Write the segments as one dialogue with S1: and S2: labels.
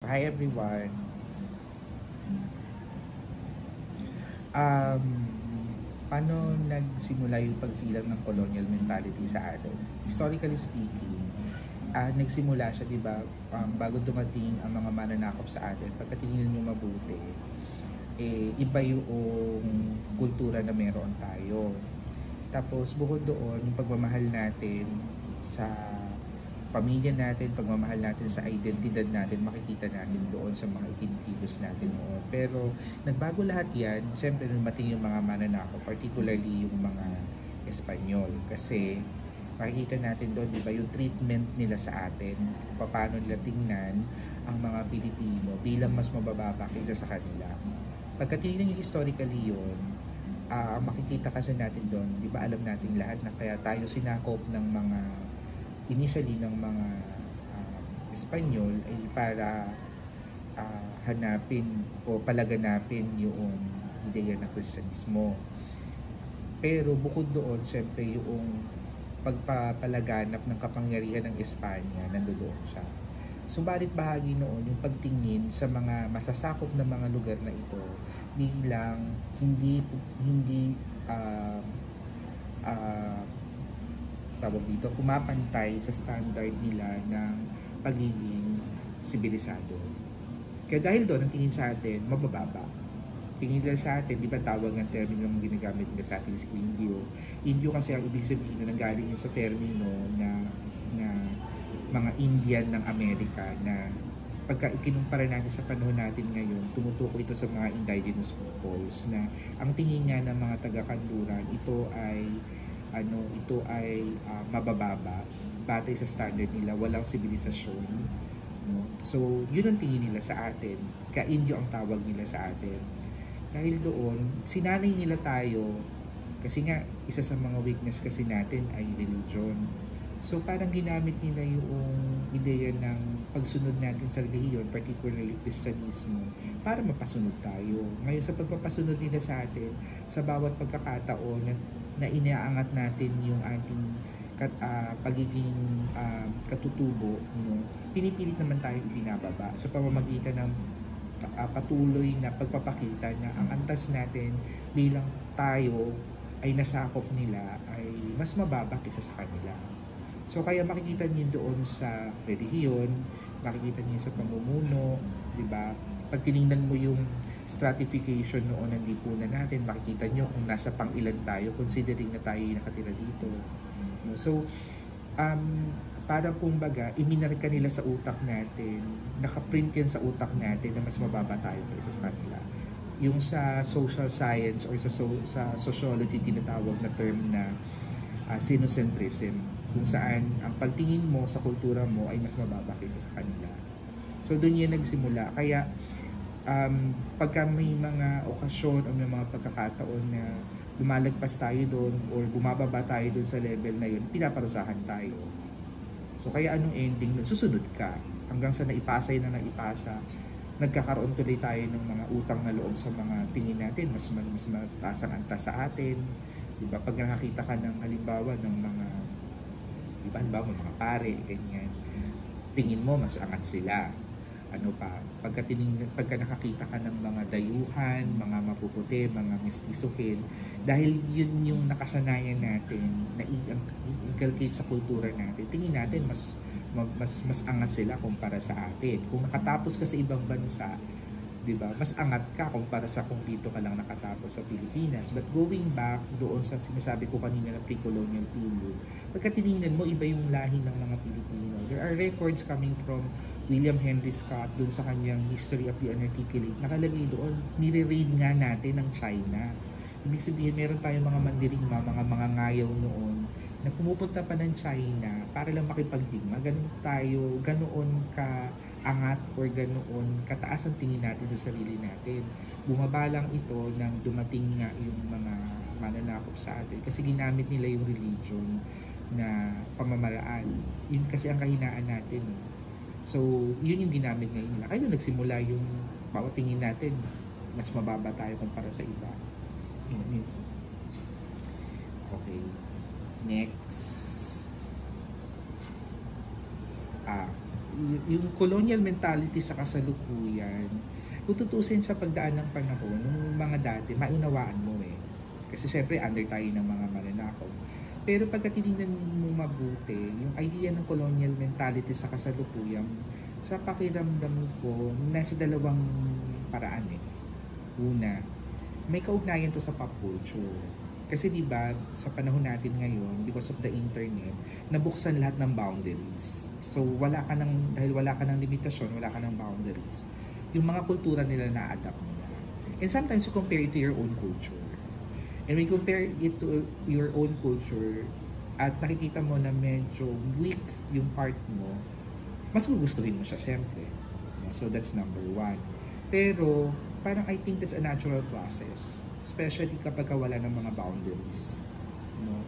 S1: Hi everyone. Um, Paano nagsimula yung pagsilang ng colonial mentality sa atin? Historically speaking, nagsimula siya, di ba, bago dumating ang mga mananakop sa atin. Pagkatingin nyo mabuti, iba yung kultura na meron tayo. Tapos bukod doon, yung pagmamahal natin sa pamilya natin, pagmamahal natin sa identidad natin, makikita natin doon sa mga ikinikilos natin noon. Pero nagbago lahat yan, siyempre nung mating yung mga mananakop, particularly yung mga Espanyol. Kasi makikita natin doon, di ba, yung treatment nila sa atin, paano nila tingnan ang mga Pilipino bilang mas mabababa kaysa sa kanila. Pagkatingin nyo historically yun, makikita kasi natin doon, di ba alam natin lahat na kaya tayo sinakop ng mga initially ng mga Espanyol ay para hanapin o palaganapin yung ideya ng Kristyanismo. Pero bukod doon, syempre yung pagpapalaganap ng kapangyarihan ng Espanya, nandoon siya. Subalit bahagi noon yung pagtingin sa mga masasakop na mga lugar na ito bilang hindi tawag dito, pumapantay sa standard nila ng pagiging sibilisado. Kaya dahil doon, ang tingin sa atin, mabababa. Tingin nila sa atin, di ba tawag ng termino ng ginagamit nila sa atin is Indio. Indio kasi ang ibig sabihin na nanggaling sa termino na mga Indian ng Amerika na pagka ikinumpara natin sa panahon natin ngayon, tumutukoy ito sa mga indigenous peoples na ang tingin nga ng mga taga-kanluran, ito ay mabababa batay sa standard nila, walang sibilisasyon, no? So yun ang tingin nila sa atin, ka-Indio ang tawag nila sa atin. Dahil doon sinanay nila tayo kasi nga isa sa mga weakness kasi natin ay religion. So parang ginamit nila yung ideya ng pagsunod natin sa relihiyon, particularly Kristyanismo, para mapasunod tayo. Ngayon sa pagpapasunod nila sa atin, sa bawat pagkakataon na inaangat natin yung ating pagiging katutubo, no? Pinipilit naman tayo ibinababa sa pamamagitan ng patuloy na pagpapakita na ang antas natin bilang tayo ay nasakop nila ay mas mababa kaysa sa kanila. So kaya makikita niyo doon sa relihiyon, makikita niyo sa pamumuno, di ba? Pag tiningnan mo yung stratification noon ng lipunan natin, makikita niyo kung nasa pang-ilan tayo, considering na tayo yung nakatira dito. No? So, parang kumbaga, iminarka nila sa utak natin, nakaprint yan sa utak natin na mas mababa tayo kaysa sa kanila. Yung sa social science or sa sociology tinatawag na term na sinocentrism, kung saan ang pagtingin mo sa kultura mo ay mas mababa kaysa sa kanila. So doon yan nagsimula. Kaya pagka may mga okasyon o may mga pagkakataon na lumalagpas tayo doon or bumababa tayo doon sa level na yun, pinaparusahan tayo. So kaya anong ending doon? Susunod ka hanggang sa naipasa yun na naipasa. Nagkakaroon tuloy tayo ng mga utang na loob sa mga tingin natin, mas mataas ang antas sa atin. Diba? Pag nakakita ka ng halimbawa ng mga mga pare, ganyan, tingin mo mas angat sila. Ano pa, pagka nakakita ka ng mga dayuhan, mga mapuputi, mga mestisuhin, dahil yun yung nakasanayan natin na i-inculcate sa kultura natin, tingin natin mas angat sila kumpara sa atin. Kung nakatapos ka sa ibang bansa, diba, mas angat ka kumpara sa kung dito ka lang nakatapos sa Pilipinas. But going back doon sa sinasabi ko kanina na pre-colonial period, pagka tinignan mo, iba yung lahi ng mga Pilipino. There are records coming from William Henry Scott doon sa kanyang History of the Unarticulate. Nakalagay doon, nire-raid nga natin ng China. Ibig sabihin, meron tayong mga mandirigma, mga ngayaw noon na pumupunta pa ng China para lang makipagdigma. Ganoon ka angat or ganoon kataas ang tingin natin sa sarili natin. Bumaba lang ito nang dumating nga yung mga mananakop sa atin kasi ginamit nila yung religion na pamamaraan. Yun kasi ang kahinaan natin. So, yun yung ginamit ngayon nila. Kaya nagsimula yung bawat tingin natin, mas mababa tayo kumpara sa iba. Yun. Okay. Next. yung colonial mentality sa kasalukuyan, kung tutusin sa pagdaan ng panahon, ng mga dati, maunawaan mo eh. Kasi syempre, under tayo ng mga mananakaw. Pero pagka tinignan mo mabuti, yung idea ng colonial mentality sa kasalukuyan, sa pakiramdam ko, nasa dalawang paraan eh. Una, may kaugnayan to sa pop culture. Kasi di ba sa panahon natin ngayon, because of the internet, nabuksan lahat ng boundaries. So dahil wala ka ng limitasyon, wala ka ng boundaries. Yung mga kultura nila na-adapt mo na. And sometimes you compare it to your own culture. And when you compare it to your own culture, at nakikita mo na medyo weak yung part mo, mas gugustuhin mo siya siyempre. So that's number one. Pero parang I think that's a natural process, especially kapag wala ng mga boundaries, no?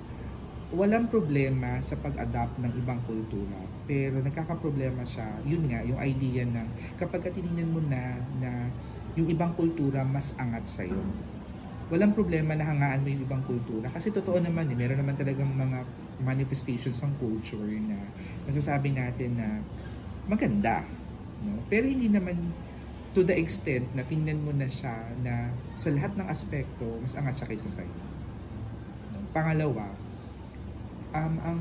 S1: Walang problema sa pag-adapt ng ibang kultura, pero nagkakaproblema siya, yun nga, yung idea na kapag tinignan mo na yung ibang kultura mas angat sa'yo. Walang problema na hangaan mo yung ibang kultura, kasi totoo naman meron naman talagang mga manifestations ng culture na masasabi natin na maganda, no? Pero hindi naman to the extent na tingnan mo na siya na sa lahat ng aspekto, mas angat siya kaysa sa'yo. Pangalawa, ang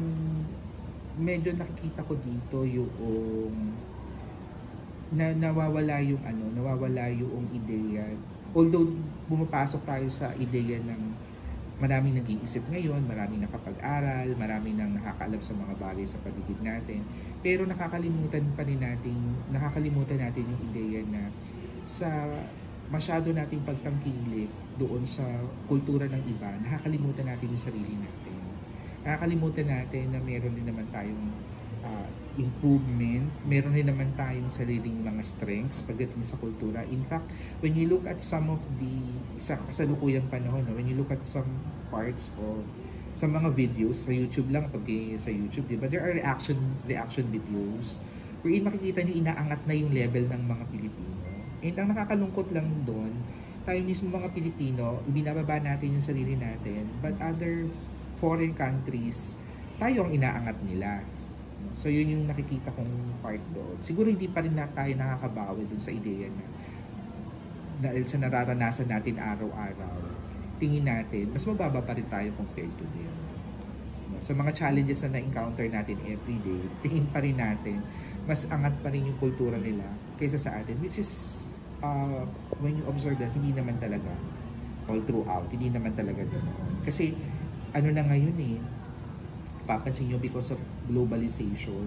S1: medyo nakikita ko dito yung nawawala yung ideya. Although bumapasok tayo sa ideya ng maraming nag-iisip ngayon, maraming nakapag-aral, maraming nang nakakaalam sa mga bagay sa paligid natin. Pero nakakalimutan natin yung ideya na sa masyado nating pagtangkilik doon sa kultura ng iba, nakakalimutan natin yung sarili natin. Nakakalimutan natin na meron din naman tayong improvement, meron din naman tayong sariling mga strengths pagdating sa kultura. In fact, when you look at some of sa kasalukuyang panahon, when you look at some parts of sa mga videos sa YouTube lang, pag sa YouTube, diba, there are reaction videos wherein makikita nyo inaangat na yung level ng mga Pilipino. And ang nakakalungkot lang doon, tayo mismo mga Pilipino, ibinababa natin yung sarili natin, but other foreign countries, tayo ang inaangat nila. So yun yung nakikita kong part doon. Siguro hindi pa rin tayo nakakabawi doon sa ideya na dahil sa nararanasan natin araw-araw, tingin natin, mas mababa pa rin tayo compared to them. So mga challenges na na-encounter natin everyday, tingin pa rin natin, mas angat pa rin yung kultura nila kaysa sa atin, which is, when you observe that, hindi naman talaga all throughout, hindi naman talaga ganoon. Kasi, ano na ngayon papansin nyo because of globalization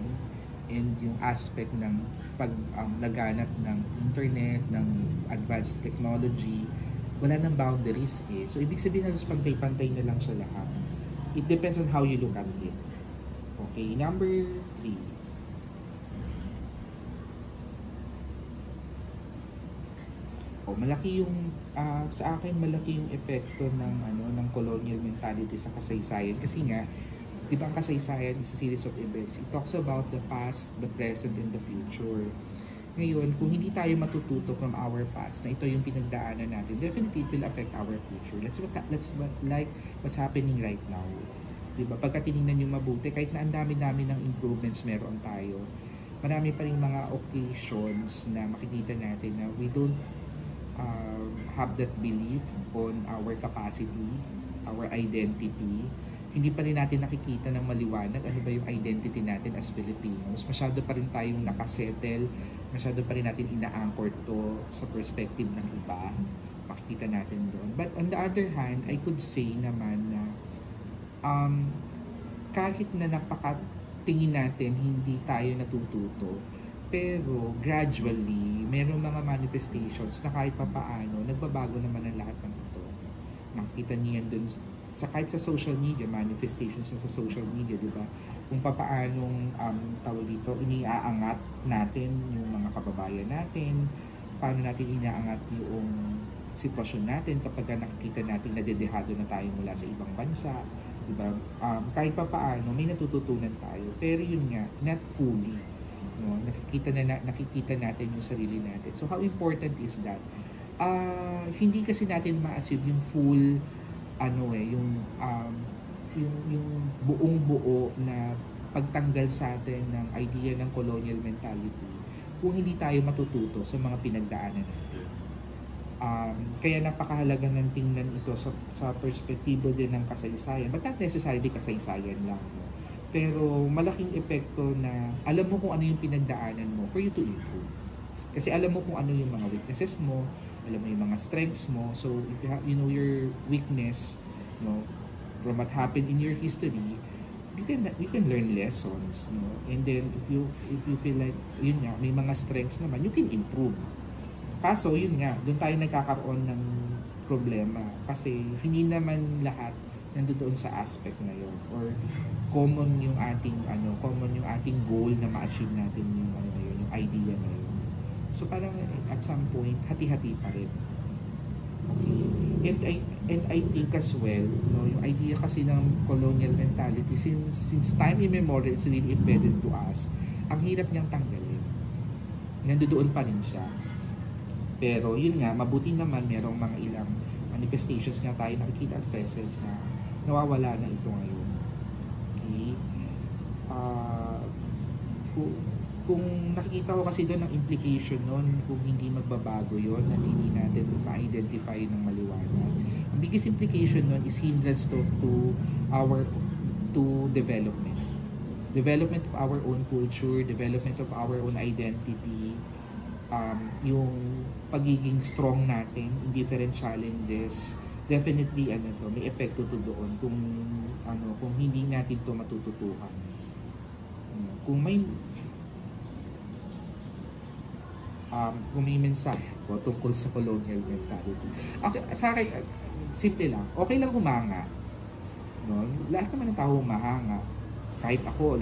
S1: and yung aspect ng laganap ng internet, ng advanced technology, wala nang boundaries So, ibig sabihin na pantay-pantay na lang siya lahat. It depends on how you look at it. Okay, number 3. Malaki yung sa akin malaki yung epekto ng colonial mentality sa kasaysayan kasi nga di ba ang kasaysayan is a series of events. It talks about the past, the present, and the future. Ngayon, kung hindi tayo matututo from our past na ito yung pinagdaanan natin, definitely it will affect our future. Let's like what's happening right now. Diba? Pagka tinignan yung mabuti, kahit na ang dami-dami ng improvements meron tayo, marami pa rin mga occasions na makikita natin na we don't have that belief on our capacity, our identity. Hindi pa rin natin nakikita ng maliwanag ano ba yung identity natin as Filipinos. Masyado pa rin tayong nakasettle, masyado pa rin natin ina-anchor to sa perspective ng iba. Makikita natin doon. But on the other hand, I could say naman na kahit na napakatingin natin hindi tayo natututo, pero gradually, mayroong mga manifestations na kahit papaano, nagbabago naman ang lahat ng ito. Nakita niyo yan dun kahit sa social media, manifestations na sa social media, di ba? Kung papaanong tawag dito, iniaangat natin yung mga kababayan natin, paano natin inaangat yung sitwasyon natin kapag nakikita natin na dedehado na tayo mula sa ibang bansa, di ba? Kahit papaano, may natututunan tayo. Pero yun nga, not fully. No? Nakikita natin yung sarili natin. So how important is that? Hindi kasi natin ma-achieve yung full yung buong buo na pagtanggal sa atin ng idea ng colonial mentality kung hindi tayo matututo sa mga pinagdaanan natin. Kaya napakahalaga ng tingnan ito sa perspektibo din ng kasaysayan, but not necessarily kasaysayan lang, no? Pero malaking epekto na alam mo kung ano yung pinagdaanan mo for you to improve. Kasi alam mo kung ano yung mga weaknesses mo, alam mo yung mga strengths mo. So if you know your weakness, no, from what happened in your history, you can learn lessons, no? And then if you feel like yun nga, may mga strengths naman, you can improve. Kaso yun nga, doon tayo nagkakaroon ng problema kasi hindi naman lahat nandoon sa aspect na yun, or common yung ating goal na ma-achieve natin yung yung idea na yun. So parang at some point hati-hati pa rin. Okay. And I think as well, no, yung idea kasi ng colonial mentality since time immemorial, it's really embedded to us. Ang hirap niyang tanggalin. Nandoon pa rin siya. Pero yun nga, mabuti naman merong mga ilang manifestations nga tayo nakikita at present na nawawala na ito ngayon. Okay? Kung nakikita ko kasi doon ang implication nun, kung hindi magbabago yon at hindi natin ma-identify ng maliwanag, ang biggest implication nun is hindrance to development of our own culture, development of our own identity, yung pagiging strong natin in different challenges. Definitely may epekto to doon kung hindi natin to matututukan. Kung may mensahe ko tungkol sa colonial mentality. Okay, sa akin, simple lang. Okay lang humanga. No? Lahat naman ng tao humahanga. Kahit ako,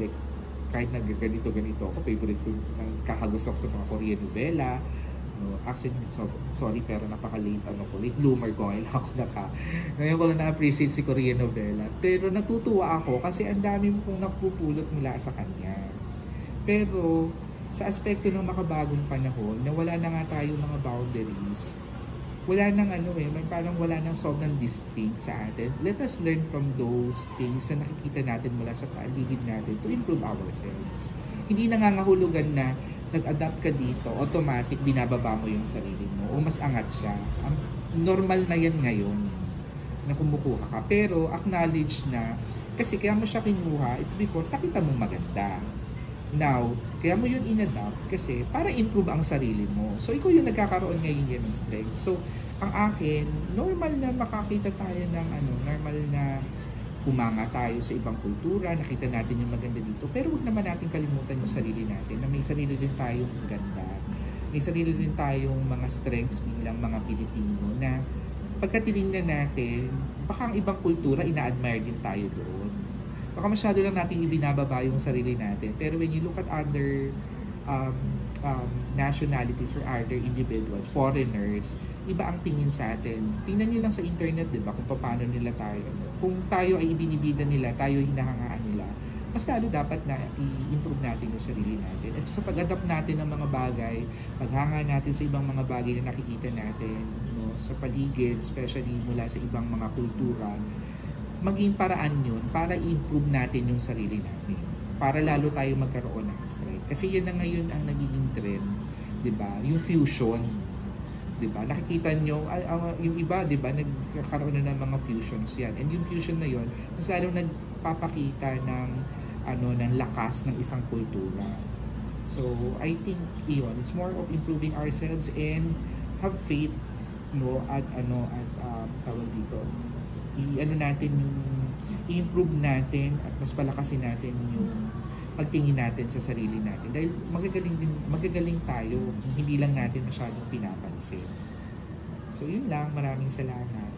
S1: kahit ganito ako, favorite ko, kakagusok sa mga Korean novela. No? Actually, sorry, pero napaka-late late bloomer ko. Ngayon ko lang na-appreciate si Korean novela. Pero natutuwa ako kasi ang dami mo kong napupulot mula sa kanya. Pero sa aspekto ng makabagong panahon, na wala na nga tayo mga boundaries, wala nang parang wala nang sobrang distinct sa atin. Let us learn from those things na nakikita natin mula sa paligid natin to improve ourselves. Hindi nangangahulugan na nag-adapt ka dito, automatic binababa mo yung sarili mo o mas angat siya. Normal na yan ngayon na kumukuha ka. Pero acknowledge na, kasi kaya mo siya kinuha, it's because nakita mong maganda. Now, kaya mo yun in-adapt kasi para improve ang sarili mo. So, ikaw yung nagkakaroon ngayon ng strength. So, ang akin, normal na makakita tayo ng normal na humanga tayo sa ibang kultura, nakita natin yung maganda dito. Pero huwag naman natin kalimutan yung sarili natin, na may sarili rin tayong ganda. May sarili rin tayong mga strengths bilang mga Pilipino na pagkatinignan natin, baka ang ibang kultura, ina-admire din tayo doon. Baka masyado lang natin ibinababa yung sarili natin. Pero when you look at other nationalities or other individuals, foreigners, iba ang tingin sa atin. Tingnan nyo lang sa internet, di ba, kung paano nila tayo. Kung tayo ay ibinibida nila, tayo hinahangaan nila, mas lalo dapat na i-improve natin yung sarili natin. At sa pag-adapt natin ng mga bagay, paghanga natin sa ibang mga bagay na nakikita natin, no, sa paligid, especially mula sa ibang mga kultura, maging paraan yun para i-improve natin yung sarili natin. Para lalo tayo magkaroon ng strength. Kasi yan na ngayon ang nagiging trend, 'di ba? Yung fusion, 'di ba? Nakikita nyo yung iba, 'di ba, nagkakaroon na ng mga fusions yan. And yung fusion na yun, mas lalo nagpapakita ng ng lakas ng isang kultura. So, I think it's more of improving ourselves and have faith, no, at tawag dito, i-improve natin at mas palakasin natin yung pagtingin natin sa sarili natin, dahil magagaling tayo, hindi lang natin masyadong pinapansin. So yun lang, maraming salamat.